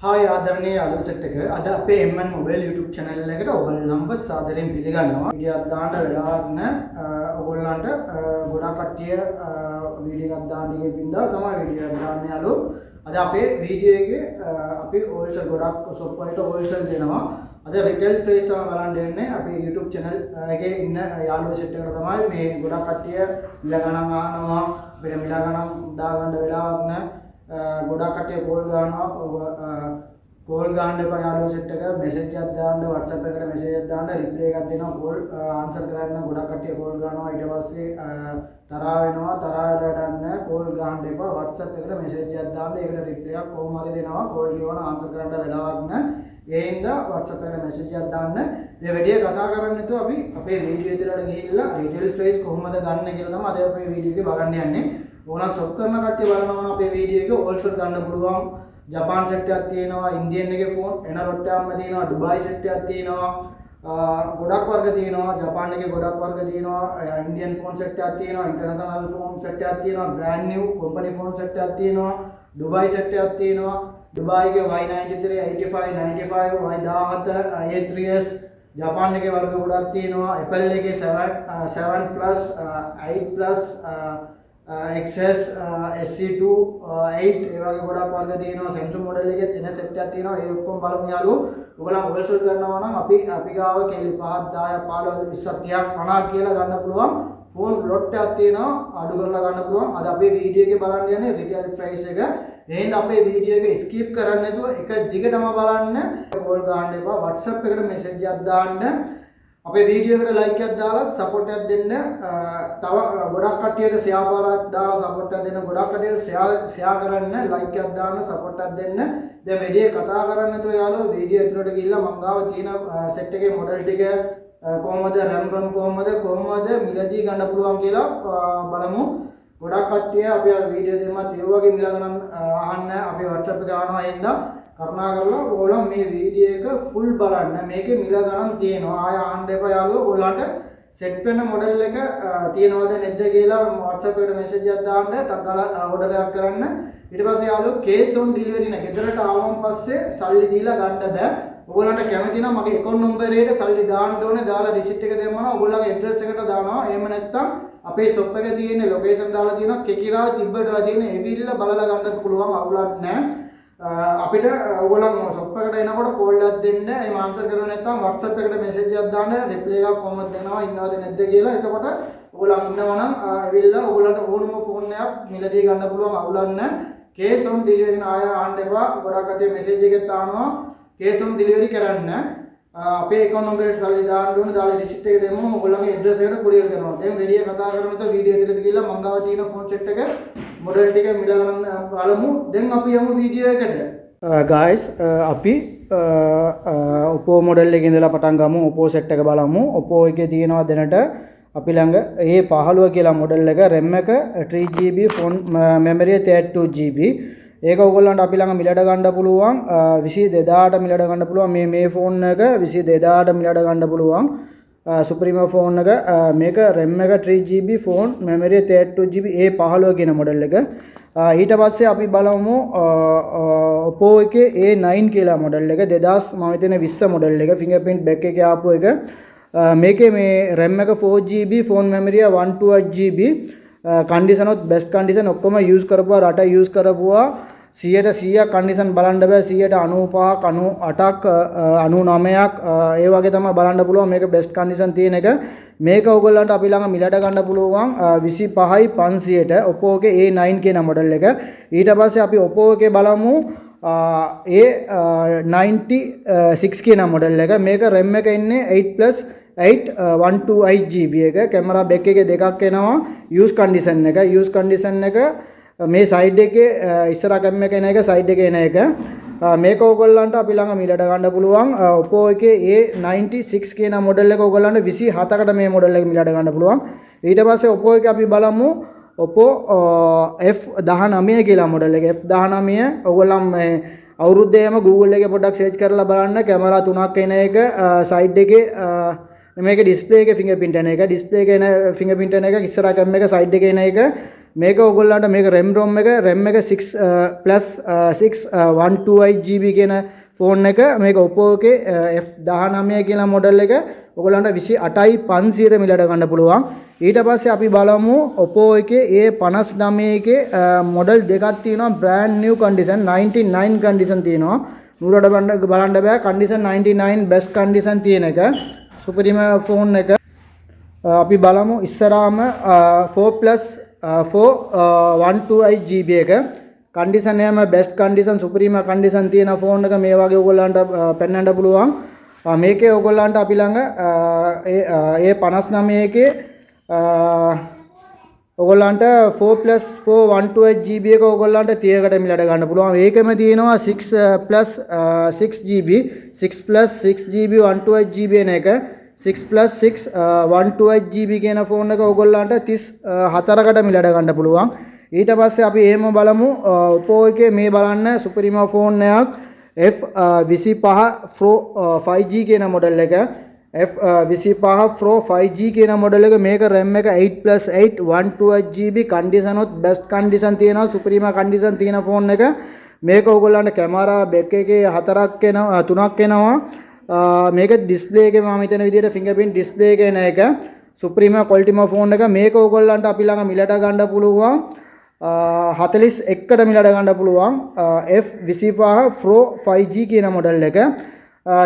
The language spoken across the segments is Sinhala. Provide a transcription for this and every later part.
හායි ආදරණීය යාළුවෝ එක අද අපේ MN මොබයිල් YouTube channel එකට ඔයගොල්ලන්ව සාදරයෙන් පිළිගන්නවා. වීඩියෝ එකක් දාන්න වෙලාවක් නැහැ. ඔයගොල්ලන්ට ගොඩක් කට්ටිය වීඩියෝ එකක් දාන්න ගිහින්දා තමයි වීඩියෝ එකක් දාන්න යාළුවෝ. අද අපේ වීඩියෝ එකේ අපි ඕල්සර් ගොඩක් සොප් වලට ඕල්සර් දෙනවා. අද රිටේල් ප්‍රයිස් තමයි බලන්න දෙන්නේ. අපේ YouTube channel එකේ ඉන්න යාළුවෝ සෙට් එකට තමයි මේ ගොඩක් කට්ටිය මිල ගණන් අහනවා. වෙන මිල ගණන් දාගන්න වෙලාවක් නැහැ. ගොඩක් කට්ටිය කෝල් ගන්නවා කෝල් ගන්න එපා යාළුවෝ සෙට් එක මෙසේජ් එකක් දාන්න WhatsApp එකට මෙසේජ් එකක් දාන්න රිප්ලයි එකක් දෙනවා කෝල් ආන්සර් කරන්න ගොඩක් කට්ටිය කෝල් ගන්නවා ඊට පස්සේ තරහා වෙනවා තරහා වෙලා යන්න කෝල් ගන්න එපා WhatsApp එකට මෙසේජ් එකක් දාන්න ඒකට රිප්ලයි එකක් කොහොම හරි දෙනවා කෝල් කියවන ආන්සර් කරන්න වෙලාවක් නැහැ ඒ හින්දා WhatsApp එකට මෙසේජ් එකක් දාන්න මේ වැඩි කතා කරන්නේ නැතුව අපි අපේ වීඩියෝ ඉදිරියට ගිහිල්ලා රිටේල් ෆ්‍රේස් කොහොමද ගන්න කියලා තමයි අද අපේ වීඩියෝ එකේ බලන්න යන්නේ ඕන සොප් කරන කට්ටිය බලනවා නම් අපේ වීඩියෝ එක ඕල්සර් ගන්න පුළුවන් ජපාන් සෙට් එකක් තියෙනවා ඉන්දියන් එකේ ෆෝන් එනරොට් එකක්ම තියෙනවා ඩුබායි සෙට් එකක් තියෙනවා ගොඩක් වර්ග තියෙනවා ජපාන් එකේ ගොඩක් වර්ග තියෙනවා ඉන්දියන් ෆෝන් සෙට් එකක් තියෙනවා ඉන්ටර්නැෂනල් ෆෝන් සෙට් එකක් තියෙනවා brand New company phone set එකක් තියෙනවා ඩුබායි සෙට් එකක් තියෙනවා ඩුබායි එකේ Y93 85 95 Y17 A3s ජපාන් එකේ වර්ග ගොඩක් තියෙනවා Apple එකේ 7 plus 8 plus XS SC2 8 ඒ වගේ ගොඩක් වර්ග තියෙනවා Samsung මොඩල් එකේ එන සෙට් එකක් තියෙනවා ඒ ඔක්කොම බලමු යාළුවෝ ඔයගොල්ලෝ හොල්සෙල් කරනවා නම් අපි ගාව කෙලි 5 10 15 20 30 50 කියලා ගන්න පුළුවන් ෆෝන් ලොට් එකක් තියෙනවා අඩු කරලා ගන්න පුළුවන් අද අපේ වීඩියෝ එකේ බලන්න යන්නේ රිටේල් ප්‍රයිස් එක එහෙනම් අපේ වීඩියෝ එක ස්කිප් කරන්නේ නැතුව එක දිගටම බලන්න කෝල් ගන්න එපා WhatsApp එකට මෙසේජ් එකක් දාන්න අපේ වීඩියෝ එකට ලයික් එකක් දාලා සපෝට් එකක් දෙන්න තව ගොඩක් කට්ටියට ෂෙයා පාරක් දාලා සපෝට් එකක් දෙන්න ගොඩක් කට්ටියට ෂෙයා කරන්න ලයික් එකක් දාන්න සපෝට් එකක් දෙන්න දැන් වැඩි කතා කරන්නේ නැතුව යාළුවෝ වීඩියෝ ඇතුළට ගිහිල්ලා මම ගාව තියෙන සෙට් එකේ මොඩල් ටික කොහොමද RAM කොහොමද මිලදී ගන්න පුළුවන් කියලා බලමු ගොඩක් කට්ටිය අපේ වීඩියෝ දෙමත් ඒ වගේ මිල ගණන් අහන්න අපේ WhatsApp එකේ ආනවා එහෙනම් කරුණාකරලා ඔයගොල්ලෝ මේ වීඩියෝ එක ෆුල් බලන්න මේකේ මිල ගණන් තියෙනවා ආය ආන්න එපා යාළුවෝ ඔයගොල්ලන්ට සෙට් වෙන මොඩල් එක තියෙනවද නැද්ද කියලා WhatsApp එකට මෙසේජ් එකක් දාන්න ටක් ගාලා ඕඩර් එකක් කරන්න ඊට පස්සේ යාළුවෝ කේස් ඔන් ඩිලිවරි නේ ගෙදරට ආවම පස්සේ සල්ලි දීලා ගන්න බෑ ඔයගොල්ලන්ට කැමති නම් මගේ account number එකට සල්ලි දාන්න ඕනේ දාලා receipt එක දෙන්නම ඔයගොල්ලන්ගේ address එකට දානවා එහෙම නැත්නම් අපේ shop එකේ තියෙන location දාලා තියෙනවා කෙකිරාව තිබ්බට තියෙන එවිල්ල බලලා ගන්න පුළුවන් අවුලක් නැහැ අපිට ඔයගොල්ලන් shop එකට එනකොට කෝල් එකක් දෙන්න එහෙම ආන්සර් කරුවේ නැත්නම් WhatsApp එකට මෙසේජ් එකක් දාන්න රිප්ලයි එකක් කොහොමද දෙනවා ඉන්නවද නැද්ද කියලා එතකොට ඔයගොල්ලන් ඉන්නවා නම් එවිල්ලා ඔයගොල්ලන්ට ඕනම ෆෝන් එකක් මිලදී ගන්න පුළුවන් අවුලක් නැහැ කේස් ඔන් ඩිලිවරි ආය ආන්න එපා ගොඩක් කට්ටිය මෙසේජ් එකක් දානවා කේස් ඔන් ඩිලිවරි කරන්න අපේ account number එකට සල්ලි දාන්න ඕනේ දාලා receipt එක දෙමු ඔයගොල්ලන්ගේ address එකට courier කරනවා දැන් වැඩි කතා කරමුද වීඩියෝ එකට ගිහලා මං ගාව තියෙන ෆෝන් සෙට් එක මොඩල් ටික මිල ගණන් බලමු දැන් අපි යමු වීඩියෝ එකට guys අපි Oppo මොඩල් එකේ ඉඳලා පටන් ගමු Oppo සෙට් එක බලමු Oppo එකේ තියෙනවා දැනට අපි ළඟ A15 කියලා මොඩල් එක RAM එක 3GB ෆෝන් මෙමරි 32GB ඒක ඔයගොල්ලන්ට අපි ළඟ මිලට ගන්න පුළුවන් 22000ට මිලට ගන්න පුළුවන් මේ ෆෝන් එක 22000ට මිලට ගන්න පුළුවන් සුප්‍රීමෝ ෆෝන් එක මේක RAM එක 3GB phone memory 32GB A15 කියන මොඩල් එක ඊට පස්සේ අපි බලමු Oppo එකේ A9 කියලා මොඩල් එක 2020 මොඩල් එක fingerprint back එකේ ආපු එක මේකේ මේ RAM එක 4GB phone memory 128GB condition උත් බෙස්ට් කන්ඩිෂන් ඔක්කොම යූස් කරපුවා රට යූස් කරපුවා 100% කන්ඩිෂන් බලන්න බෑ 95ක් 98ක් 99ක් ඒ වගේ තමයි බලන්න පුළුවන් මේක බෙස්ට් කන්ඩිෂන් තියෙන එක මේක ඔයගොල්ලන්ට අපි ළඟ මිලට ගන්න පුළුවන් 25500ට Oppo එකේ A9 කියන මොඩල් එක ඊට පස්සේ අපි Oppo එකේ බලමු A96 කියන මොඩල් එක මේක RAM එක ඉන්නේ 8 128GB එක කැමරා බැක් එකේ දෙකක් එනවා යූස් කන්ඩිෂන් එක මේ සයිඩ් එකේ ඉස්සරහ කැම් එක එන එක සයිඩ් එකේ එන එක මේක ඕගොල්ලන්ට අපි ළඟ මිලට ගන්න පුළුවන් Oppo එකේ A96 කියන මොඩල් එක ඕගොල්ලන්ට 27කට මේ මොඩල් එක මිලට ගන්න පුළුවන් ඊට පස්සේ Oppo එකේ අපි බලමු Oppo F19 කියලා මොඩල් එක F19 ඕගොල්ලන් මේ අවුරුද්දේම Google එකේ පොඩ්ඩක් සර්ච් කරලා බලන්න කැමරා තුනක් එන එක සයිඩ් එකේ මේක ඩිස්ප්ලේ එකේ ෆින්ගර්ප්‍රින්ට් එන එක ඩිස්ප්ලේ එකේ එන ෆින්ගර්ප්‍රින්ට් එන එක ඉස්සරහ කැම් එක සයිඩ් එකේ එන එක මේක ඔයගොල්ලන්ට මේක RAM එක 6+6 128GB කියන ෆෝන් එක මේක Oppo එකේ F19 කියලා මොඩල් එක ඔයගොල්ලන්ට 28500ට මිලට ගන්න පුළුවන්. ඊට පස්සේ අපි බලමු Oppo එකේ A59 එකේ මොඩල් දෙකක් තියෙනවා brand new condition 99 condition තියෙනවා. නුරට බලන්න බෑ condition 99 best condition තියෙන එක සුපිරිම ෆෝන් එක. අපි බලමු ඉස්සරහම 4+4 128GB එක कंडीशन है मैं बेस्ट कंडीशन सुप्रीम कंडीशन थी ना फोन का मे वागे ओगोलांट पेन्नंट පුළුවන් මේකේ ඕගොල්ලන්ට අපි ළඟ ඒ 59 එකේ ඕගොල්ලන්ට 4+4 128GB එක ඕගොල්ලන්ට 30කට මිලට ගන්න පුළුවන්. ඒකෙම තියෙනවා 6+6GB 6+6GB 128GB එන එක 6+6 128GB කියන ෆෝන් එක ඕගොල්ලන්ට 34කට මිලට ගන්න පුළුවන්. ඊට පස්සේ අපි එහෙම බලමු Oppo එකේ මේ බලන්න සුපිරිම ෆෝන් එකක් F25 Pro 5G කියන මොඩල් එක F25 Pro 5G කියන මොඩල් එක මේක RAM එක 8+8 128GB කන්ඩිෂන් උත් බෙස්ට් කන්ඩිෂන් තියෙනවා සුපිරිම කන්ඩිෂන් තියෙන ෆෝන් එක මේක ඕගොල්ලන්ට කැමරා බැක් එකේ 4ක් එනවා 3ක් එනවා මේක ඩිස්ප්ලේ එකේ මම හිතන විදිහට ෆින්ගර්ප්‍රින්ට් ඩිස්ප්ලේ එක එන එක සුපිරිම ක්වොලිටිම ෆෝන් එක මේක ඕගොල්ලන්ට අපි ළඟ මිලට ගන්න පුළුවන් 41කට මිලට ගන්න පුළුවන් F25 Pro 5G කියන මොඩල් එක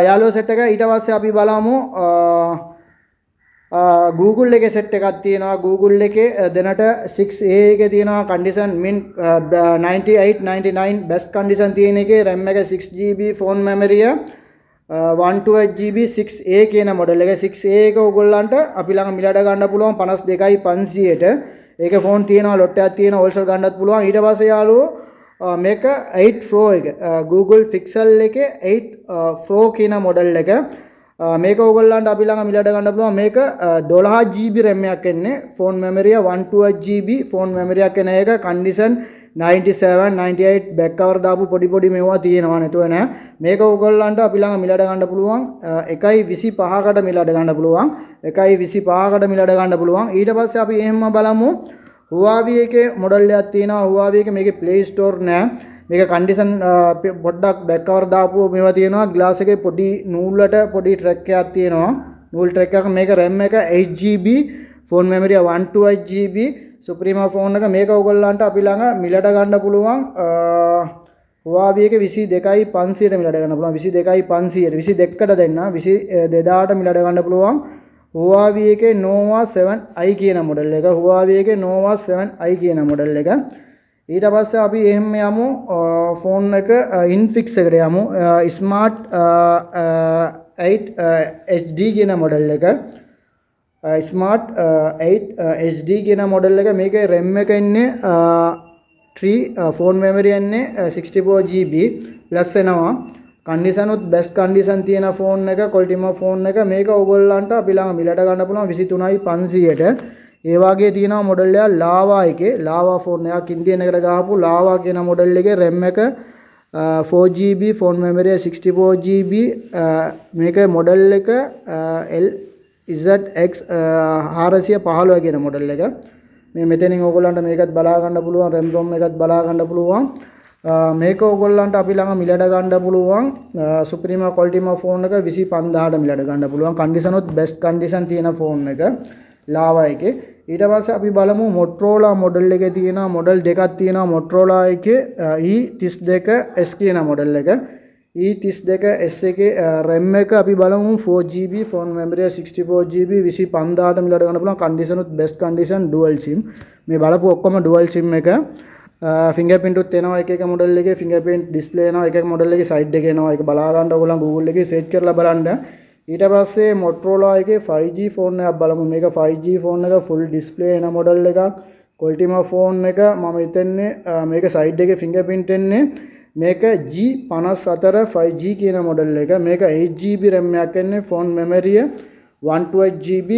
යාළුවෝ සෙට් එක. ඊට පස්සේ අපි බලමු Google එකේ සෙට් එකක් තියෙනවා. Google එකේ දෙනට 6A එකේ තියෙනවා කන්ඩිෂන් min 98 99 best condition තියෙන එකේ RAM එක 6GB phone memory 128GB 6A කියන මොඩල් එක 6A එක ඕගොල්ලන්ට අපි ළඟ මිලට ගන්න පුළුවන් 52500ට. ඒකේ ෆෝන් තියෙනවා ලොට් එකක් තියෙනවා හෝල්සේල් ගන්නත් පුළුවන්. ඊට පස්සේ යාළුවෝ මේක 8 Pro එක Google Pixel එකේ 8 Pro කියන මොඩල් එක මේක ඕගොල්ලන්ට අපි ළඟ මිලට ගන්න පුළුවන්. මේක 12GB RAM එකක් එන්නේ phone memory 128GB phone memory එකක් එන එක කන්ඩිෂන් 97 98 බෑක් කවර් දාපු පොඩි මේවා තියෙනවා නේතුව නෑ. මේක ඕගොල්ලන්ට අපි ළඟ මිලට ගන්න පුළුවන් 1.25කට මිලට ගන්න පුළුවන් 1.25කට මිලට ගන්න පුළුවන්. ඊට පස්සේ අපි එහෙම බලමු Huawei එකේ මොඩල් එකක් තියෙනවා. Huawei එකේ මේකේ Play Store නෑ. මේක කන්ඩිෂන් පොඩ්ඩක් බෑක් කවර් දාපු මේවා තියෙනවා. ග්ලාස් එකේ පොඩි නූලට පොඩි ට්‍රැක් එකක් තියෙනවා. නූල් ට්‍රැක් එක මේක RAM එක 8GB phone memory 128GB supreme phone එක මේක ඕගොල්ලන්ට අපි ළඟ මිලට ගන්න පුළුවන් Huawei එකේ 22500ට මිලට ගන්න පුළුවන් 22500ට 22කට දෙන්න 22000ට මිලට ගන්න පුළුවන් Huawei එකේ Nova 7i කියන මොඩල් එක Huawei එකේ Nova 7i කියන මොඩල් එක. ඊට පස්සේ අපි එහෙම යමු ෆෝන් එක Infinix එකට යමු Smart 8 HD කියන මොඩල් එක Smart 8 HD කියන මොඩල් එක මේකේ RAM එක ඉන්නේ 3 ෆෝන් මෙමරි ඉන්නේ 64GB ප්ලස් එනවා කන්ඩිෂන් උත් බෙස්ට් කන්ඩිෂන් තියෙන ෆෝන් එක ක්වොලිටිම ෆෝන් එක මේක ඕගොල්ලන්ට අපි ළඟ මිලට ගන්න පුළුවන් 23500ට. ඒ වගේ තියෙනවා මොඩල් එක Lava එකේ Lava ෆෝන් එකක් ඉන්දියන් එකට ගහපු Lava කියන මොඩල් එකේ RAM එක 4GB ෆෝන් මෙමරි 64GB මේක මොඩල් එක ZX 415 කියන මොඩල් එක. මේ මෙතනින් ඕගොල්ලන්ට මේකත් බලා ගන්න පුළුවන් RAM ROM එකත් බලා ගන්න පුළුවන්. මේක ඕගොල්ලන්ට අපි ළඟ මිලට ගන්න පුළුවන් සුප්‍රීම ක්වොලිටිම ෆෝන් එක 25000ට මිලට ගන්න පුළුවන්. කන්ඩිෂන් උත් බෙස්ට් කන්ඩිෂන් තියෙන ෆෝන් එක Lava එකේ. ඊට පස්සේ අපි බලමු Motorola මොඩල් එකේ තියෙන මොඩල් දෙකක් තියෙනවා. Motorola එකේ E32s කියන මොඩල් එක E32s එකේ RAM එක අපි බලමු 4GB ෆෝන් මෙමරි 64GB 25000ට මිලට ගන්න පුළුවන්. කන්ඩිෂන් උත් බෙස්ට් කන්ඩිෂන් ඩුවල් SIM මේ බලපු ඔක්කොම ඩුවල් SIM එක ෆින්ගර්ප්‍රින්ට් උත් එනවා එක මොඩල් එකේ ෆින්ගර්ප්‍රින්ට් ඩිස්ප්ලේ එනවා එක මොඩල් එකේ සයිඩ් එකේ එනවා. ඒක බලා ගන්න ඕගොල්ලෝ Google එකේ සර්ච් කරලා බලන්න. ඊට පස්සේ Motorola එකේ 5G ෆෝන් එකක් බලමු. මේක 5G ෆෝන් එක ෆුල් ඩිස්ප්ලේ එන මොඩල් එකක් ක්වොලිටිම ෆෝන් එක මම හිතන්නේ මේක සයිඩ් එකේ ෆින්ගර්ප්‍රින්ට් එන්නේ මේක G54 5G කියන මොඩල් එක මේක 8GB RAM එකක් එන්නේ ෆෝන් මෙමරිය 128GB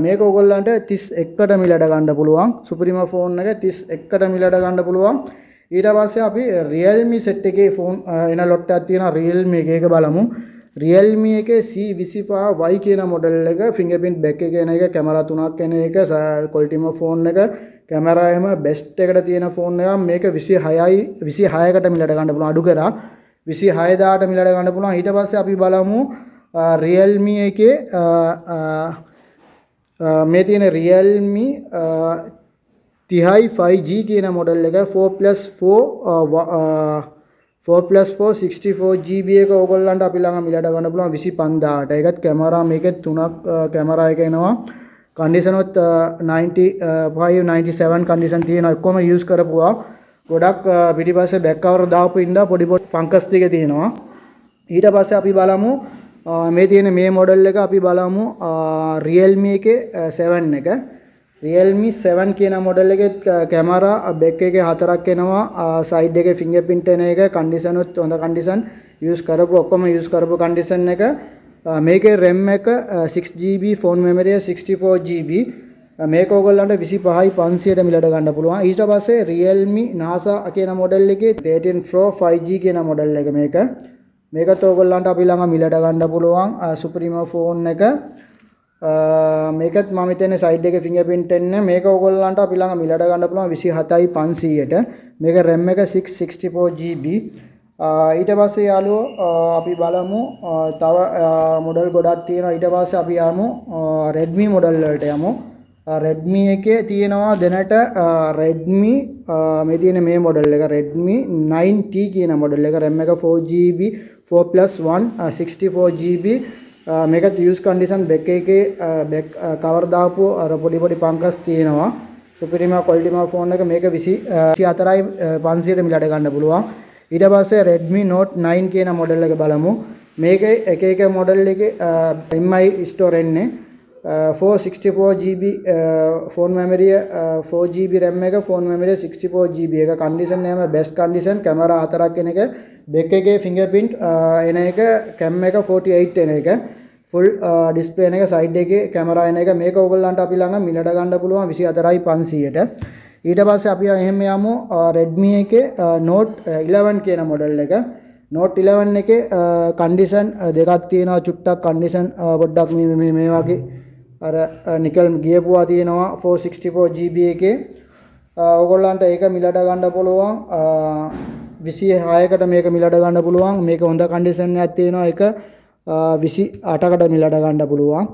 මේක ඕගොල්ලන්ට 31කට මිලට ගන්න පුළුවන් සුපිරිම ෆෝන් එක 31කට මිලට ගන්න පුළුවන්. ඊට පස්සේ අපි Realme set එකේ ෆෝන් එන ලොට් එකක් තියෙනවා Realme එක බලමු. Realme එකේ C25Y කියන මොඩල් එක ෆින්ගර්ප්‍රින්ට් බැක් එක එන එක කැමරා 3ක් එන එක ක්වොලිටිම ෆෝන් එක කැමරාවේම බෙස්ට් එකට තියෙන ෆෝන් එකක්. මේක 26කට මිලට ගන්න පුළුවන්. අඩු කරා 26000ට මිලට ගන්න පුළුවන්. ඊට පස්සේ අපි බලමු Realme එකේ මේ තියෙන Realme 30 5G කියන මොඩල් එක 4+4 64GB එක ඕගොල්ලන්ට අපි ළඟ මිලට ගන්න පුළුවන් 25000ට. ඒකත් කැමරා මේකේ තුනක් කැමරා එක එනවා. කන්ඩිෂන් උත් 95 97 කන්ඩිෂන් තියෙනවා. ඔක්කොම යූස් කරපුවා. ගොඩක් පිටිපස්සේ බෑක් කවර් දාපු ඉඳලා පොඩි ෆංකස් ටික තියෙනවා. ඊට පස්සේ අපි බලමු මේ තියෙන මේ මොඩල් එක අපි බලමු Realme එකේ 7 එක. Realme 7 කියන මොඩල් එකේ කැමරා බෑක් එකේ 4ක් එනවා. සයිඩ් එකේ ෆින්ගර්ප්‍රින්ට් එන එක කන්ඩිෂන් උත් හොඳ කන්ඩිෂන් යූස් කරපු ඔක්කොම යූස් කරපු කන්ඩිෂන් එක. මේකේ RAM එක 6GB ෆෝන් මෙමරිය 64GB. මේක ඕගොල්ලන්ට 25500ට මිලට ගන්න පුළුවන්. ඊට පස්සේ Realme NASA කියන මොඩල් එකේ 13 Pro 5G කියන මොඩල් එක මේකත් ඕගොල්ලන්ට අපි ළඟ මිලට ගන්න පුළුවන් Supremo ෆෝන් එක. මේකත් මම හිතන්නේ සයිඩ් එකේ ෆින්ගර්ප්‍රින්ට් එන්නේ. මේක ඕගොල්ලන්ට අපි ළඟ මිලට ගන්න පුළුවන් 27500ට. මේක RAM එක 664GB. ඊට පස්සේ යාළුවෝ අපි බලමු තව මොඩල් ගොඩක් තියෙනවා. ඊට පස්සේ අපි යමු Redmi මොඩල් වලට යමු. Redmi එකේ තියෙනවා දැනට Redmi මේ තියෙන මේ මොඩල් එක Redmi 9T කියන මොඩල් එක. RAM එක 4GB 4+1 64GB. මේකත් යූස් කන්ඩිෂන් බෑක් එකේ බෑක් කවර් දාපු අර පොඩි පංකස් තියෙනවා. සුපිරිම ක්වොලිටිම ෆෝන් එක. මේක 24500ට මිලට ගන්න පුළුවන්. ඊට පස්සේ Redmi Note 9 කියන මොඩල් එක බලමු. මේකේ එක මොඩල් එකේ MI ස්ටෝර් එන්නේ 464GB phone memory 4GB RAM එක ෆෝන් මෙමරිය 64GB එක. කන්ඩිෂන් එකම බෙස්ට් කන්ඩිෂන්. කැමරා 4ක් එන එක. බෑක් එකේ ෆින්ගර්ප්‍රින්ට් එන එක. කැම් එක 48 එන එක. ෆුල් ඩිස්ප්ලේ එක. සයිඩ් එකේ කැමරා එන එක. මේක ඕගොල්ලන්ට අපි ළඟ මිලට ගන්න පුළුවන් 24500ට. ඊට පස්සේ අපි එහෙම යමු Redmi එකේ Note 11 කියන මොඩල් එක. Note 11 එකේ කන්ඩිෂන් දෙකක් තියෙනවා. චුට්ටක් කන්ඩිෂන් පොඩ්ඩක් මේ වගේ අර නිකල් ගියපුවා තියෙනවා 464GB එකේ. ඕගොල්ලන්ට ඒක මිලට ගන්න පුළුවන් 26කට මේක මිලට ගන්න පුළුවන්. මේක හොඳ කන්ඩිෂන් එකක් තියෙනවා. ඒක 28කට මිලට ගන්න පුළුවන්.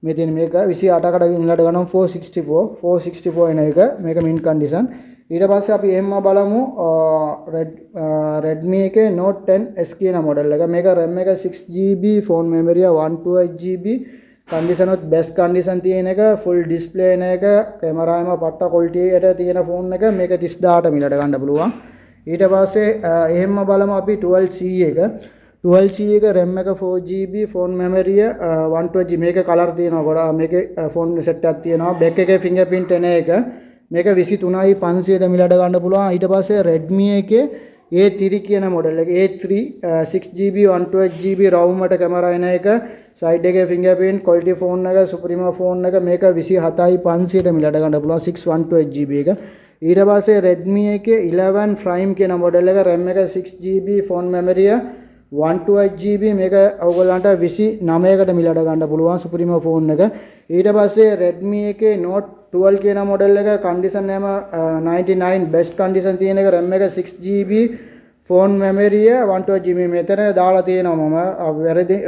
මේ තියෙන මේක 28කට මිලට ගන්නම් 464 එන එක. මේක මින් කන්ඩිෂන්. ඊට පස්සේ අපි එහෙම බලමු Redmi එකේ Note 10S කියන මොඩල් එක. මේක RAM එක 6GB phone memory 128GB. Condition උත් බෙස්ට් කන්ඩිෂන් තියෙන එක. ෆුල් ඩිස්ප්ලේ එන එක. කැමරාවම පට්ට ක්වොලිටියට තියෙන ෆෝන් එක. මේක 30000ට මිලට ගන්න පුළුවන්. ඊට පස්සේ එහෙම බලමු අපි 12C එක. 12C එක RAM එක 4GB ෆෝන් මෙමරිය 120GB. මේක කලර් තියෙනවා ගොඩාක්. මේකේ ෆෝන් සෙට් එකක් තියෙනවා. බෑක් එකේ ෆින්ගර්ප්‍රින්ට් එන එක. මේක 23500ට මිලට ගන්න පුළුවන්. ඊට පස්සේ Redmi එකේ A3 කියන මොඩල් එක. A3 6GB 128GB ROM වට කැමරා එන එක. සයිඩ් එකේ ෆින්ගර්ප්‍රින්ට් ක්වොලිටි ෆෝන් එක. Supremo ෆෝන් එක. මේක 27500ට මිලට ගන්න පුළුවන් 6/128GB එක. ඊට පස්සේ Redmi එකේ 11 Prime කියන මොඩල් එක. RAM එක 6GB ෆෝන් මෙමරිය 128GB. මේක ඔයගොල්ලන්ට 29කට මිලට ගන්න පුළුවන් Supremo ෆෝන් එක. ඊට පස්සේ Redmi එකේ Note 12 කියන මොඩල් එක. කන්ඩිෂන් එකම 99 බෙස්ට් කන්ඩිෂන් තියෙන එක. RAM එක 6GB ෆෝන් මෙමරිය 128GB. මෙතන දාලා තියෙනවා මම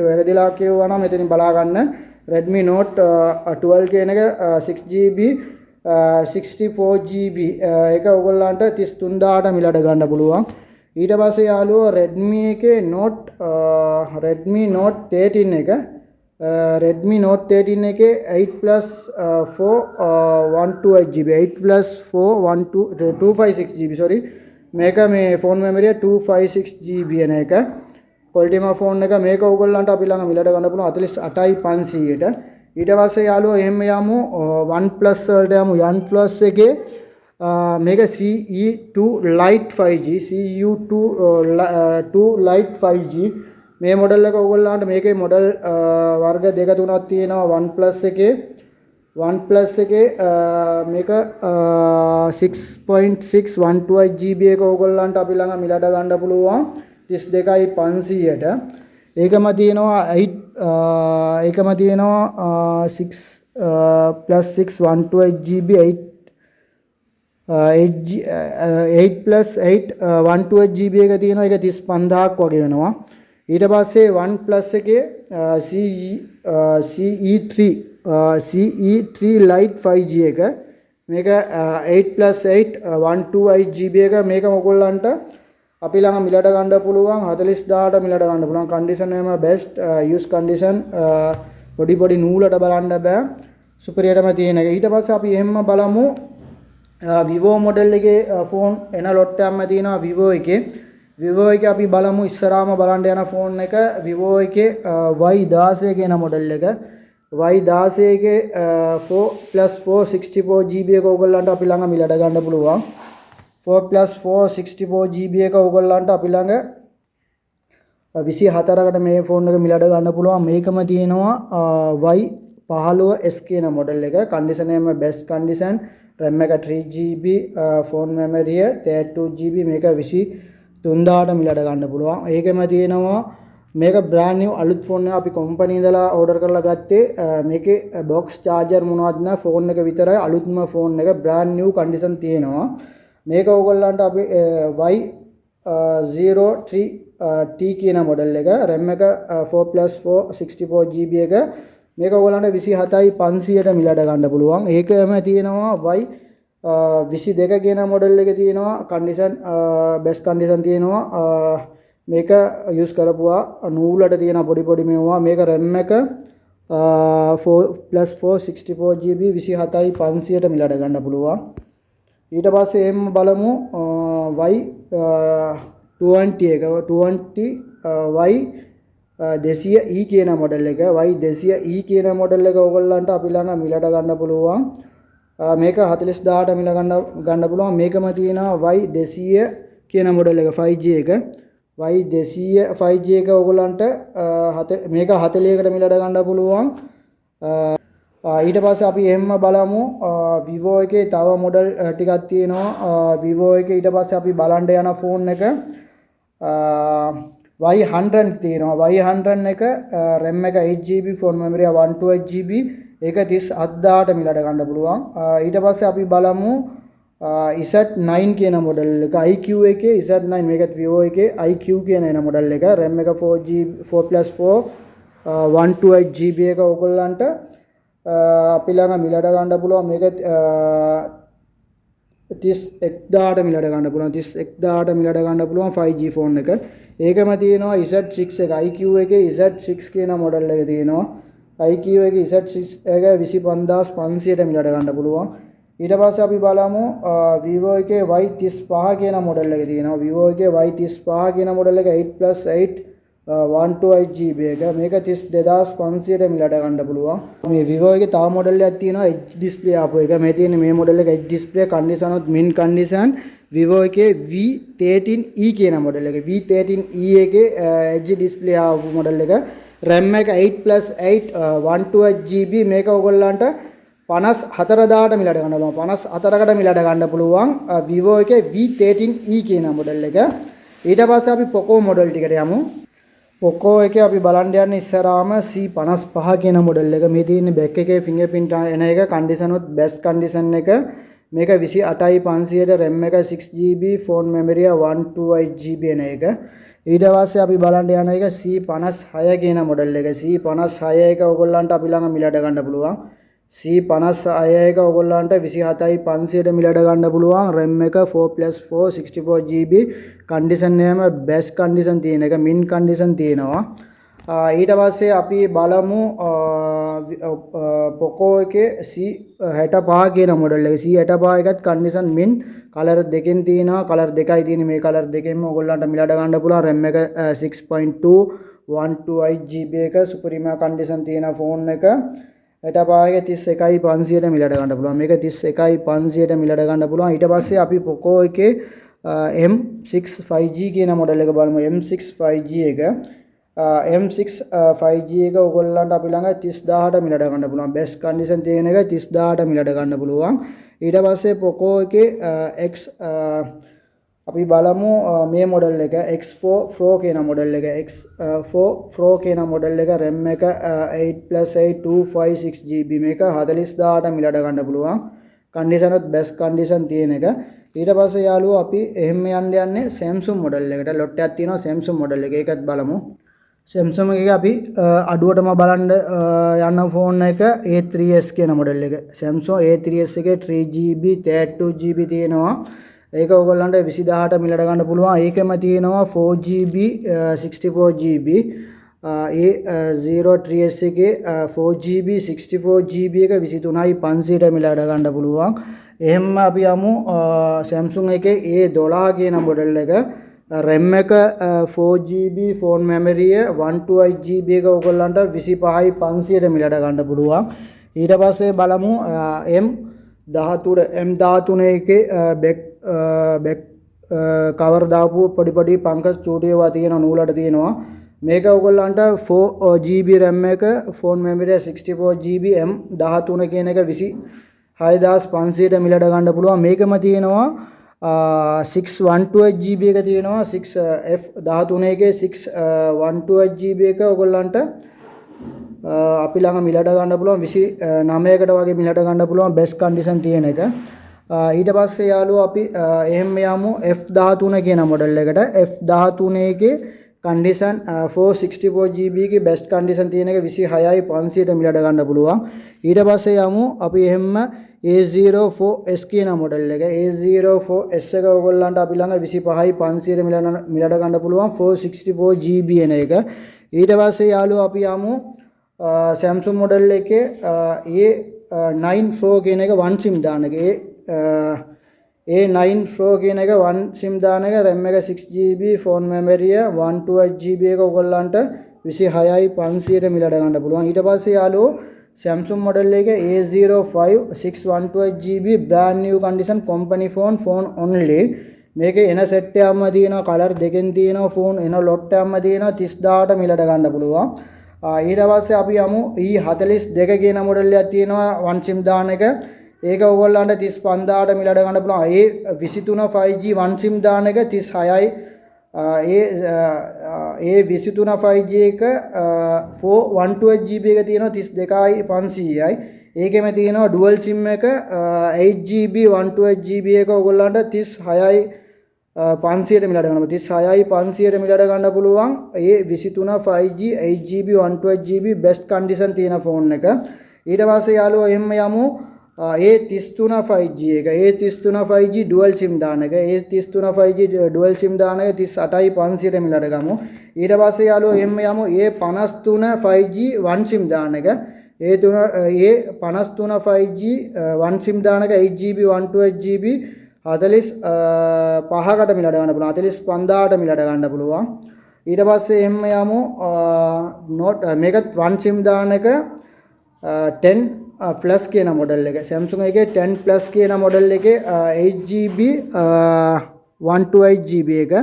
වැරදිලා කියවනවා නම් මෙතනින් බලා ගන්න. Redmi Note 12 කියන එක 6GB 64GB එක ඔයගොල්ලන්ට 33000ට මිලට ගන්න පුළුවන්. ඊට පස්සේ යාළුවෝ Redmi එකේ Redmi Note 13 එක. Redmi Note 13 එකේ 8+4 128GB 8+4 256GB sorry. මේක මේ ෆෝන් මෙමරිය 256GB එන එක. ක්වොලිටිම ෆෝන් එක. මේක ඕගොල්ලන්ට අපි ළඟ මිලට ගන්න පුළුවන් 48500ට. ඊට පස්සේ යාළුවෝ එහෙම යමු OnePlus වලට යමු. OnePlus එකේ මේක CE2 Lite 5G CU2 Lite 5G මේ මොඩල් එක ඕගොල්ලන්ට මේකේ මොඩල් වර්ග දෙක තුනක් තියෙනවා. OnePlus එකේ මේක 6.6 128GB එක ඕගොල්ලන්ට අපි ළඟ මිලට ගන්න පුළුවන් 32500ට. ඒකම තියෙනවා 6 + 6 128GB 8+8 128GB එක තියෙනවා. ඒක 35000ක් වගේ වෙනවා. ඊට පස්සේ OnePlus එකේ CE3 Lite 5G එක මේක 8+8 128GB එක මේක ඔයගොල්ලන්ට අපි ළඟ මිලට ගන්න පුළුවන් 40000ට මිලට ගන්න පුළුවන්. කන්ඩිෂන් එකම බෙස්ට් යූස් කන්ඩිෂන් පොඩි නූලට බලන්න බෑ. සුපිරියටම තියෙන එක. ඊට පස්සේ අපි එහෙම බලමු Vivo මොඩල් එකේ ෆෝන් එන ලොට් එකක්ම තියෙනවා Vivo එකේ. Vivo එකේ අපි බලමු ඉස්සරහාම බලන්න යන ෆෝන් එක Vivo එකේ Y16 කියන මොඩල් එක. Y16 එකේ 4+4 64GB එක ඕගොල්ලන්ට අපි ළඟ මිලට ගන්න පුළුවන්. 4+4 64GB එක ඕගොල්ලන්ට අපි ළඟ 24කට මේ ෆෝන් එක මිලට ගන්න පුළුවන්. මේකම තියෙනවා Y15S කියන මොඩල් එක. කන්ඩිෂන් එකම බෙස්ට් කන්ඩිෂන්. RAM එක 3GB, ෆෝන් මෙමරිය 32GB මේක 23000ට මිලට ගන්න පුළුවන්. ඒකෙම තියෙනවා මේක බ්‍රෑන්ඩ් නිව් අලුත් ෆෝන් එක අපි කම්පැනි ඉඳලා ඕඩර් කරලා ගත්තේ. මේකේ බොක්ස් charger මොනවද නැ ෆෝන් එක විතරයි අලුත්ම ෆෝන් එක බ්‍රෑන්ඩ් නිව් කන්ඩිෂන් තියෙනවා. මේක ඕගොල්ලන්ට අපි Y03T කියන මොඩල් එක RAM එක 4+4 64GB එක මේක ඔයගොල්ලන්ට 27500ට මිලට ගන්න පුළුවන්. ඒකම තියෙනවා Y22 කියන මොඩල් එකේ තියෙනවා කන්ඩිෂන් බෙස්ට් කන්ඩිෂන් තියෙනවා. මේක යූස් කරපුවා නූලට තියෙන පොඩි මේවා. මේක RAM එක 4+4 64GB 27500ට මිලට ගන්න පුළුවන්. ඊට පස්සේ එම් බලමු Y20 එක 20 Y200E කියන මොඩල් එක. Y200E කියන මොඩල් එක ඕගොල්ලන්ට අපි ළඟ මිලට ගන්න පුළුවන්. මේක 40000ට මිල ගන්න පුළුවන්. මේකම තියෙනවා Y200 කියන මොඩල් එක 5G එක. Y200 5G එක ඕගොල්ලන්ට මේක 40කට මිලට ගන්න පුළුවන්. ඊට පස්සේ අපි එහෙම බලමු Vivo එකේ තව මොඩල් ටිකක් තියෙනවා. Vivo එකේ ඊට පස්සේ අපි බලන්න යන ෆෝන් එක Y100 තියෙනවා. Y100 එක RAM එක 8GB, ෆෝන් මෙමරිය 128GB ඒක 37000ට මිලට ගන්න පුළුවන්. ඊට පස්සේ අපි බලමු Z9 කියන මොඩල් එක IQ එකේ Z9 මේකත් Vivo එකේ IQ කියන එන මොඩල් එක RAM එක 4GB 4+4 128GB එක ඕගොල්ලන්ට අපි ළඟ මිලට ගන්න පුළුවන්. මේක 31000ට මිලට ගන්න පුළුවන්. 31000ට මිලට ගන්න පුළුවන් 5G ෆෝන් එක. ඒකම තියෙනවා Z6 එක IQ එකේ Z6 කියන මොඩල් එක තියෙනවා. IQ එකේ Z6 එක 25500ට මිලට ගන්න පුළුවන්. ඊට පස්සේ අපි බලමු Vivo එකේ Y35 කියන මොඩල් එක තියෙනවා. Vivo එකේ Y35 කියන මොඩල් එක 8+8 128GB එක මේක 32500ට මිලට ගන්න පුළුවන්. මේ Vivo එකේ තව මොඩල් එකක් තියෙනවා Edge display ආපු එක. මේ තියෙන මේ මොඩල් එක Edge display කන්ඩිෂන් උත් මින් කන්ඩිෂන්. Vivo එකේ V13E කියන මොඩල් එක. V13E එකේ Edge display ආපු මොඩල් එක. RAM එක 8+8 128GB මේක ඔයගොල්ලන්ට 54000ට මිලට ගන්න පුළුවන්. 54කට මිලට ගන්න පුළුවන් Vivo එකේ V13E කියන මොඩල් එක. ඊට පස්සේ අපි Poco මොඩල් ටිකට යමු. Poco එකේ අපි බලන්න යන්නේ ඉස්සරහාම C55 කියන මොඩල් එක. මේ තියෙන බෑක් එකේ ෆින්ගර්ප්‍රින්ට් එන එක කන්ඩිෂන් උත් බෙස්ට් කන්ඩිෂන් එක. මේක 28500ට RAM එක 6GB, ෆෝන් මෙමරිය 128GB එන එක. ඊට පස්සේ අපි බලන්න යන එක C56 කියන මොඩල් එක. C56 එක ඔයගොල්ලන්ට අපි ළඟ මිලට ගන්න පුළුවන්. C56 එක ඔයගොල්ලන්ට 27500ට මිලට ගන්න පුළුවන්. RAM එක 4+4 64GB කන්ඩිෂන් එකම බෙස්ට් කන්ඩිෂන් තියෙන එක මින් කන්ඩිෂන් තියෙනවා. ඊට පස්සේ අපි බලමු Poco එකේ C65 කියන මොඩල් එක. C65 එකත් කන්ඩිෂන් මින් කලර් දෙකෙන් තියෙනවා. කලර් දෙකයි තියෙන්නේ. මේ කලර් දෙකෙන්ම ඔයගොල්ලන්ට මිලට ගන්න පුළුවන්. RAM එක 6.2 128GB එක සුපිරිම කන්ඩිෂන් තියෙන ෆෝන් එක. 65 31500ට මිලට ගන්න පුළුවන්. මේක 31500ට මිලට ගන්න පුළුවන්. ඊට පස්සේ අපි Poco එකේ M6 5G කියන මොඩල් එක බලමු. M6 5G එක M6 5G එක ඔයගොල්ලන්ට අපි ළඟ 30000ට මිලට ගන්න පුළුවන්. බෙස්ට් කන්ඩිෂන් තියෙන එක 30000ට මිලට ගන්න පුළුවන්. ඊට පස්සේ Poco එකේ X අපි බලමු මේ මොඩල් එක X4 Pro කියන මොඩල් එක. X4 Pro කියන මොඩල් එක RAM එක 8+8 256GB මේක 40000ට මිලට ගන්න පුළුවන්. කන්ඩිෂන් උත් බෙස්ට් කන්ඩිෂන් තියෙන එක. ඊට පස්සේ යාළුවෝ අපි එහෙම යන්නේ Samsung මොඩල් එකට. ලොට් එකක් තියෙනවා Samsung මොඩල් එක. ඒකත් බලමු. Samsung එකේ අපි අඩුවටම බලන්න යන ෆෝන් එක A3s කියන මොඩල් එක. Samsung A3s එකේ 3GB 32GB තියෙනවා. ඒක ඔයගොල්ලන්ට 20000ට මිලට ගන්න පුළුවන්. ඒකෙම තියෙනවා 4GB 64GB. A03s එකේ 4GB 64GB එක 23500ට මිලට ගන්න පුළුවන්. එහෙම අපි යමු Samsung එකේ A12 කියන මොඩල් එක. RAM එක 4GB ෆෝන් මෙමරිය 128GB එක ඔයගොල්ලන්ට 25500ට මිලට ගන්න පුළුවන්. ඊට පස්සේ බලමු M13 එකේ බැක් කවර් දාපු පොඩි පංකස් චූටි ඒවා තියෙන නූලට තියෙනවා. මේක ඔයගොල්ලන්ට 4GB RAM එක ෆෝන් මෙමරිය 64GB M13 කියන එක 26500ට මිලට ගන්න පුළුවන්. මේකම තියෙනවා 628GB එක තියෙනවා. 6F13 එකේ 628GB එක ඔයගොල්ලන්ට අපි ළඟ මිලට ගන්න පුළුවන් 29කට වගේ මිලට ගන්න පුළුවන් බෙස්ට් කන්ඩිෂන් තියෙන එක. ඊට පස්සේ යාළුවෝ අපි එහෙම යමු F13 කියන මොඩල් එකට. F13 එකේ කන්ඩිෂන් 464GB එකේ බෙස්ට් කන්ඩිෂන් තියෙන එක 26500ට මිලට ගන්න පුළුවන්. ඊට පස්සේ යමු අපි එහෙම A04s කියන මොඩල් එක. A04s එක ඔයගොල්ලන්ට අපි ළඟ 25500ට මිලට ගන්න පුළුවන් 464GB එන එක. ඊට පස්සේ යාළුවෝ අපි යමු Samsung මොඩල් එකේ A9 Pro කියන එක 1 SIM දාන එක. A9 Pro කියන එක 1 SIM දාන එක. RAM එක 6GB ෆෝන් මෙමරිය 128GB එක ඔයගොල්ලන්ට 26500ට මිලට ගන්න පුළුවන්. ඊට පස්සේ යාළුවෝ Samsung මොඩල් එකේ A05 628GB brand new condition company phone only. මේකේ එන සෙට් එකක්ම තියෙනවා, කලර් දෙකෙන් තියෙනවා, ෆෝන් එන ලොට් එකක්ම තියෙනවා 30000ට මිලට ගන්න පුළුවන්. ඊට පස්සේ අපි යමු E42 කියන මොඩල් එකක් තියෙනවා 1 SIM දාන එක. ඒක ඔයගොල්ලන්ට 35000ට මිලට ගන්න පුළුවන්. A23 5G 1 SIM දාන එක 36යි. A23 5G එක 428GB එක තියෙනවා 32500යි. ඒකෙම තියෙනවා dual SIM එක 8GB 128GB එක ඔයගොල්ලන්ට 36යි 500ට මිලට ගන්න. 36යි 500ට මිලට ගන්න පුළුවන්. A23 5G 8GB 128GB best condition තියෙන ෆෝන් එක. ඊට පස්සේ යාළුවෝ එහෙම යමු A33 5G එක. A33 5G dual SIM දාන එක. A33 5G dual SIM දාන එක 38යි 500ට මිලට ගමු. ඊට පස්සේ යාළුවෝ එහෙම යමු A53 5G 1 SIM දාන එක. A53 5G 1 SIM දාන එක 8GB 128GB 45කට මිලට ගන්න පුළුවන්. 45000ට මිලට ගන්න පුළුවන්. ඊට පස්සේ එහෙම යමු මේකත් 1 SIM දාන එක 10 plus කියන මොඩල් එක. Samsung එකේ 10 plus කියන මොඩල් එකේ 8GB 128GB එක.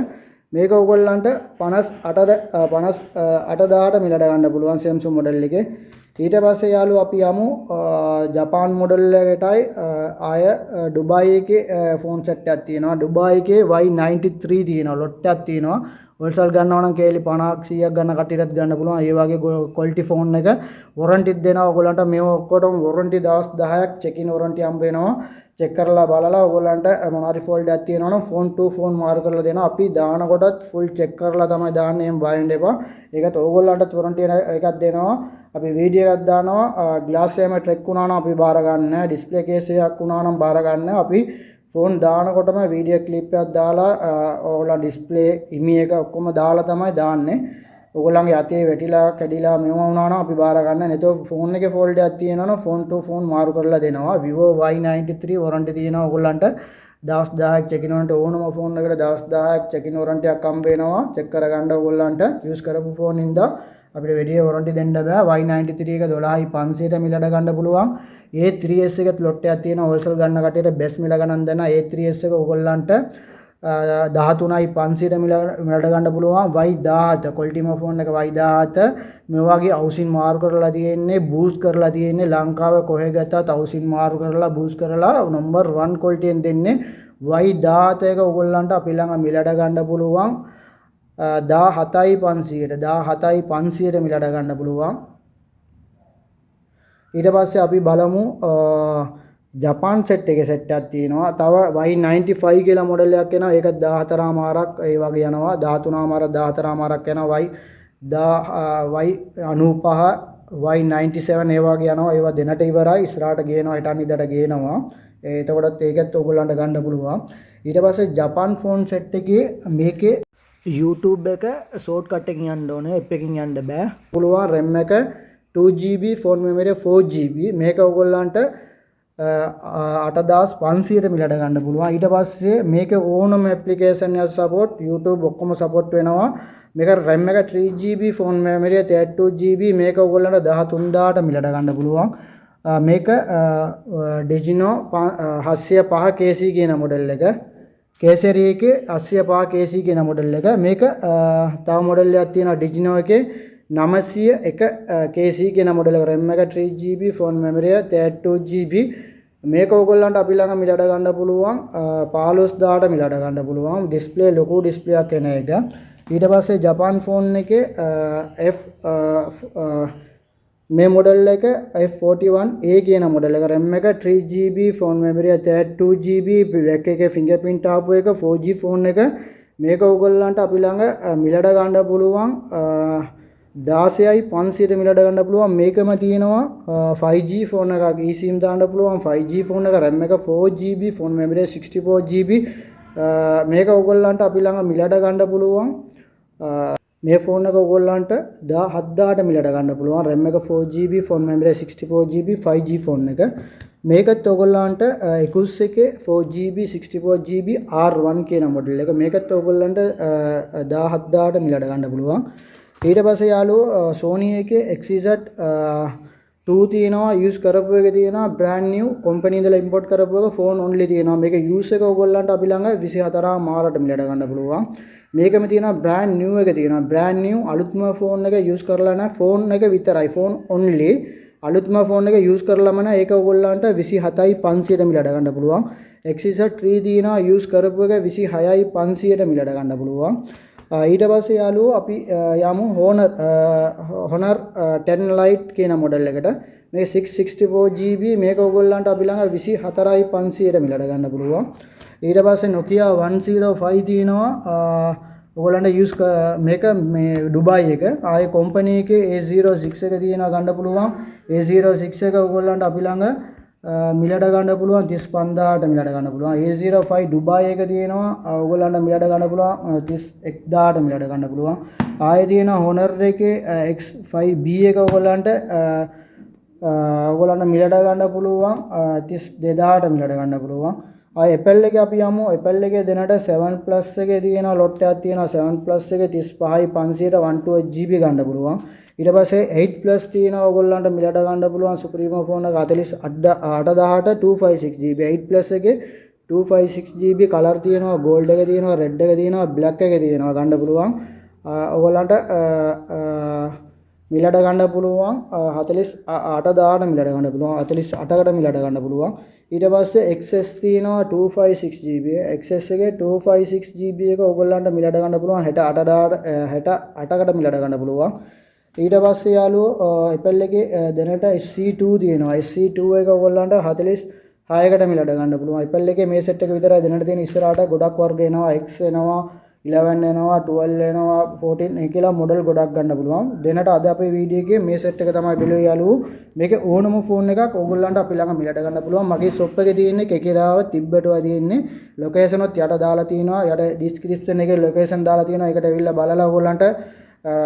මේක ඔයගොල්ලන්ට 58000ට මිලට ගන්න පුළුවන් Samsung මොඩල් එකේ. ඊට පස්සේ යාළුවෝ අපි යමු ජපාන් මොඩල් එකටයි ආය ඩුබායි එකේ ෆෝන් සෙට් එකක් තියෙනවා. ඩුබායි එකේ Y93 තියෙනවා. ලොට් එකක් තියෙනවා. හොල්සල් ගන්නවා නම් කේලි 50ක් 100ක් ගන්න කට්ටියටත් ගන්න පුළුවන්. ඒ වගේ ක්වොලිටි ෆෝන් එක වොරන්ටිත් දෙනවා ඔයගොල්ලන්ට. මේව ඔක්කොටම වොරන්ටි දවස් 10ක් චෙක් ඉන් වොරන්ටි හම්බ වෙනවා. චෙක් කරලා බලලා ඔයගොල්ලන්ට මොනවාරි ෆෝල්ඩ් එකක් තියෙනවා නම් ෆෝන් ටු ෆෝන් මාරු කරලා දෙනවා. අපි දාන කොටත් ෆුල් චෙක් කරලා තමයි දාන්නේ. එහෙම බය වෙන්න එපා. ඒකත් ඔයගොල්ලන්ට වොරන්ටි එකක් දෙනවා. අපි වීඩියෝ එකක් දානවා. ග්ලාස් එකම ට්‍රෙක් වුණා නම් අපි බාර ගන්න නැහැ. ඩිස්ප්ලේ කේස් එකක් වුණා නම් බාර ගන්න. අපි ෆෝන් දානකොටම වීඩියෝ ක්ලිප් එකක් දාලා ඔයගොල්ලන් ඩිස්ප්ලේ ඉමි එක ඔක්කොම දාලා තමයි දාන්නේ. ඔයගොල්ලන්ගේ අතේ වැටිලා කැඩිලා මෙව වුණා නම් අපි බාර ගන්න. නැතෝ ෆෝන් එකේ ෆෝල්ඩ් එකක් තියෙනවා නම් ෆෝන් ටු ෆෝන් මාරු කරලා දෙනවා. Vivo Y93 වොරන්ටි තියෙනවා ඔයගොල්ලන්ට. දවස් 10ක් චෙක් ඉන් වොරන්ටි ඕනම ෆෝන් එකකට දවස් 10ක් චෙක් ඉන් වොරන්ටි එකක් හම්බ වෙනවා. චෙක් කරගන්න ඔයගොල්ලන්ට යූස් කරපු ෆෝන් ඉඳලා අපිට වැඩි වොරන්ටි දෙන්න බෑ. Y93 එක 12500ට මිලට ගන්න පුළුවන්. A3s එකත් ලොට් එකක් තියෙනවා. හෝල්සල් ගන්න කට්ටියට බෙස්ට් මිල ගණන් දෙන A3s එක ඔයගොල්ලන්ට 13500ට මිලට ගන්න පුළුවන්. Y17 ක්වොලිටිම ෆෝන් එක Y17 මේ වගේ හවුසින් මාරු කරලා තියෙන්නේ, බූස්ට් කරලා තියෙන්නේ. ලංකාවේ කොහෙ ගත්තත් හවුසින් මාරු කරලා බූස්ට් කරලා නම්බර් 1 ක්වොලිටියෙන් දෙන්නේ. Y17 එක ඔයගොල්ලන්ට අපි ළඟ මිලට ගන්න පුළුවන් 17500ට මිලට ගන්න පුළුවන්. ඊට පස්සේ අපි බලමු ජපාන් සෙට් එකේ සෙට් එකක් තියෙනවා. තව Y95 කියලා මොඩල් එකක් එනවා. ඒක 14මාරක් ඒ වගේ යනවා. 13මාරක් 14මාරක් යනවා. Y95 Y97 ඒ වගේ යනවා. ඒවා දෙනට ඉවරයි. ඉස්සරහට ගේනවා. හිටන් ඉදට ගේනවා. එතකොටත් ඒකත් ඔයගොල්ලන්ට ගන්න පුළුවන්. ඊට පස්සේ ජපාන් ෆෝන් සෙට් එකේ මේකේ YouTube එක ෂෝට් කට් එකකින් යන්න ඕනේ. app එකකින් යන්න බෑ. පුළුවන් RAM එක 2GB ෆෝන් මෙමරිය 4GB මේක ඔයගොල්ලන්ට 8500ට මිලට ගන්න පුළුවන්. ඊට පස්සේ මේක ඕනම ඇප්ලිකේෂන් එක සපෝට් YouTube ඔක්කොම සපෝට් වෙනවා. මේක RAM එක 3GB ෆෝන් මෙමරිය 32GB මේක ඔයගොල්ලන්ට 13000ට මිලට ගන්න පුළුවන්. මේක Digino 805 KC කියන මොඩල් එක. Kesari එකේ 805 KC කියන මොඩල් එක. මේක තව මොඩල් එකක් තියෙනවා Digino එකේ 901 KC කියන මොඩල් එක. RAM එක 3GB ෆෝන් මෙමරිය 32GB මේක ඔයගොල්ලන්ට අපි ළඟ මිලට ගන්න පුළුවන් 15000ට මිලට ගන්න පුළුවන්. ඩිස්ප්ලේ ලොකු ඩිස්ප්ලේ එකක් එන එක. ඊට පස්සේ ජපාන් ෆෝන් එකේ මේ මොඩල් එක F41A කියන මොඩල් එක. RAM එක 3GB phone memory 32GB back එකේ fingerprint ආපු එක 4G ෆෝන් එක. මේක ඔයගොල්ලන්ට අපි ළඟ මිලට ගන්න පුළුවන් 16500ට මිලට ගන්න පුළුවන්. මේකම තියෙනවා 5G ෆෝන් එකක් eSIM දාන්න පුළුවන් 5G ෆෝන් එක. RAM එක 4GB ෆෝන් මෙමරිය 64GB මේක ඔයගොල්ලන්ට අපි ළඟ මිලට ගන්න පුළුවන්. මේ ෆෝන් එක ඔයගොල්ලන්ට 17000ට මිලට ගන්න පුළුවන්. RAM එක 4GB phone memory 64GB 5G phone එක. මේකත් ඔයගොල්ලන්ට 21 එකේ 4GB 64GB R1 කියන මොඩල් එක. මේකත් ඔයගොල්ලන්ට 17000ට මිලට ගන්න පුළුවන්. ඊට පස්සේ යාළුවෝ Sony එකේ XZ2 තියෙනවා. යූස් කරපු එක තියෙනවා. brand new company ඉඳලා import කරපු එක phone only තියෙනවා. මේක use එක ඔයගොල්ලන්ට අපි ළඟ 24000ට මිලට ගන්න පුළුවන්. මේකම තියෙනවා brand new එක තියෙනවා. brand new අලුත්ම phone එක use කරලා නැහැ. phone එක විතරයි phone only. අලුත්ම phone එක use කරලාම නැහැ. ඒක ඔයගොල්ලන්ට 27500ට මිලට ගන්න පුළුවන්. XZ3 තියෙනවා. use කරපු එක 26500ට මිලට ගන්න පුළුවන්. ඊට පස්සේ යාළුවෝ අපි යමු Honor 10 Lite කියන මොඩල් එකට. මේක 664GB මේක ඔයගොල්ලන්ට අපි ළඟ 24500ට මිලට ගන්න පුළුවන්. ඊට පස්සේ Nokia 105 තියෙනවා. ඔයගොල්ලන්ට use මේක මේ ඩුබායි එක. ආයේ කම්පැනි එකේ A06 එක තියෙනවා ගන්න පුළුවන්. A06 එක ඔයගොල්ලන්ට අපි ළඟ මිලට ගන්න පුළුවන් 35000ට මිලට ගන්න පුළුවන්. A05 ඩුබායි එක තියෙනවා. ඔයගොල්ලන්ට මිලට ගන්න පුළුවන් 31000ට මිලට ගන්න පුළුවන්. ආයේ තියෙනවා Honor එකේ X5B එක ඔයගොල්ලන්ට මිලට ගන්න පුළුවන් 32000ට මිලට ගන්න පුළුවන්. ආයේ Apple එකේ අපි යමු. Apple එකේ දෙනට 7 Plus එකේ තියෙනවා ලොට් එකක් තියෙනවා. 7 Plus එකේ 35500ට 128GB ගන්න පුළුවන්. ඊට පස්සේ 8 Plus තියෙනවා ඔයගොල්ලන්ට මිලට ගන්න පුළුවන් Supremo phone එක 48000ට 256GB 8 Plus එකේ 256GB කලර් තියෙනවා gold එක තියෙනවා red එක තියෙනවා black එක තියෙනවා ගන්න පුළුවන්. ඔයගොල්ලන්ට මිලට ගන්න පුළුවන් 48000ට මිලට ගන්න පුළුවන් 48කට මිලට ගන්න පුළුවන්. ඊට පස්සේ XS තියෙනවා 256GB XS එකේ 256GB එක ඔයගොල්ලන්ට මිලට ගන්න පුළුවන් 68කට මිලට ගන්න පුළුවන්. ඊට පස්සේ යාළුවෝ Apple එකේ දැනට SC2 තියෙනවා. SC2 එක ඔයගොල්ලන්ට 46කට මිලට ගන්න පුළුවන්. Apple එකේ මේ සෙට් එක විතරයි දැනට තියෙන. ඉස්සරහට ගොඩක් වර්ග එනවා. X එනවා 11 එනවා 12 එනවා 14 කියලා මොඩල් ගොඩක් ගන්න පුළුවන්. දැනට අද අපේ වීඩියෝ එකේ මේ සෙට් එක තමයි බැලුවේ යාළුවෝ. මේකේ ඕනම ෆෝන් එකක් ඔයගොල්ලන්ට අපි ළඟ මිලට ගන්න පුළුවන්. මගේ shop එකේ තියෙන්නේ කෙකිරාව තිබ්බටුවා තියෙන්නේ. ලොකේෂන් උත් යට දාලා තියෙනවා. යට description එකේ ලොකේෂන් දාලා තියෙනවා. ඒකට ඇවිල්ලා බලලා ඔයගොල්ලන්ට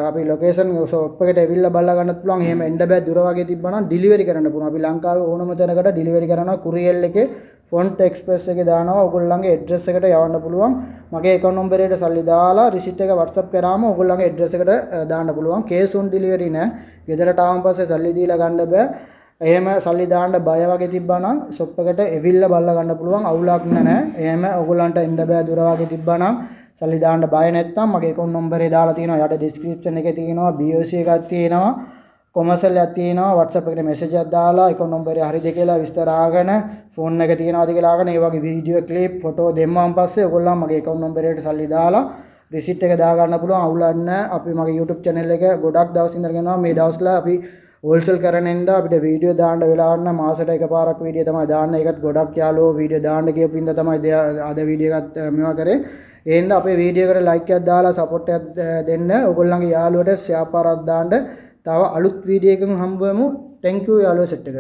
අපි ලොකේෂන් shop එකට ඇවිල්ලා බලලා ගන්නත් පුළුවන්. එහෙම එන්න බෑ දුර වගේ තිබ්බනම් ඩිලිවරි කරන්න පුළුවන්. අපි ලංකාවේ ඕනම තැනකට ඩිලිවරි කරනවා. courier එකේ Font Express එකේ දානවා. ඔයගොල්ලන්ගේ address එකට යවන්න පුළුවන්. මගේ account number එකට සල්ලි දාලා receipt එක WhatsApp කරාම ඔයගොල්ලන්ගේ address එකට දාන්න පුළුවන්. cash on delivery නෑ. ගෙදරට ආවන් පස්සේ සල්ලි දීලා ගන්න බෑ. එහෙම සල්ලි දාන්න බය වගේ තිබ්බනම් shop එකට ඇවිල්ලා බලලා ගන්න පුළුවන්. අවුලක් නෑ. එහෙම ඔයගොල්ලන්ට එන්න බෑ දුර වගේ තිබ්බනම් සල්ලි දාන්න බය නැත්නම් මගේ account number එක දාලා තියෙනවා. යට description එකේ තියෙනවා. BOC එකක් තියෙනවා. කොමර්ෂල් එකක් තියෙනවා. WhatsApp එකට message එකක් දාලා account number එක හරිද කියලා විස්තර අහගෙන phone එක තියෙනවද කියලා අහගෙන ඒ වගේ video clip photo දෙම්මන් පස්සේ ඔයගොල්ලෝ මගේ account number එකට සල්ලි දාලා receipt එක දා ගන්න පුළුවන්. අවුලක් නැහැ. අපි මගේ YouTube channel එක ගොඩක් දවස් ඉඳන් කරනවා. මේ දවස්වල අපි හෝල්සෙල් කරන ඉඳ අපිට වීඩියෝ දාන්න වෙලා වන්න මාසෙට එකපාරක් වීඩියෝ තමයි දාන්න. ඒකත් ගොඩක් යාළුවෝ වීඩියෝ දාන්න කියපු ඉඳ තමයි අද වීඩියෝ එකත් මේවා කරේ. ඒ හින්දා අපේ වීඩියෝ එකට ලයික් එකක් දාලා සපෝට් එකක් දෙන්න. ඔයගොල්ලන්ගේ යාළුවෝට ෂෙයා පාරක් දාන්න. තව අලුත් වීඩියෝ එකකින් හම්බ වෙමු. thank you යාළුවෝ සෙට් එක.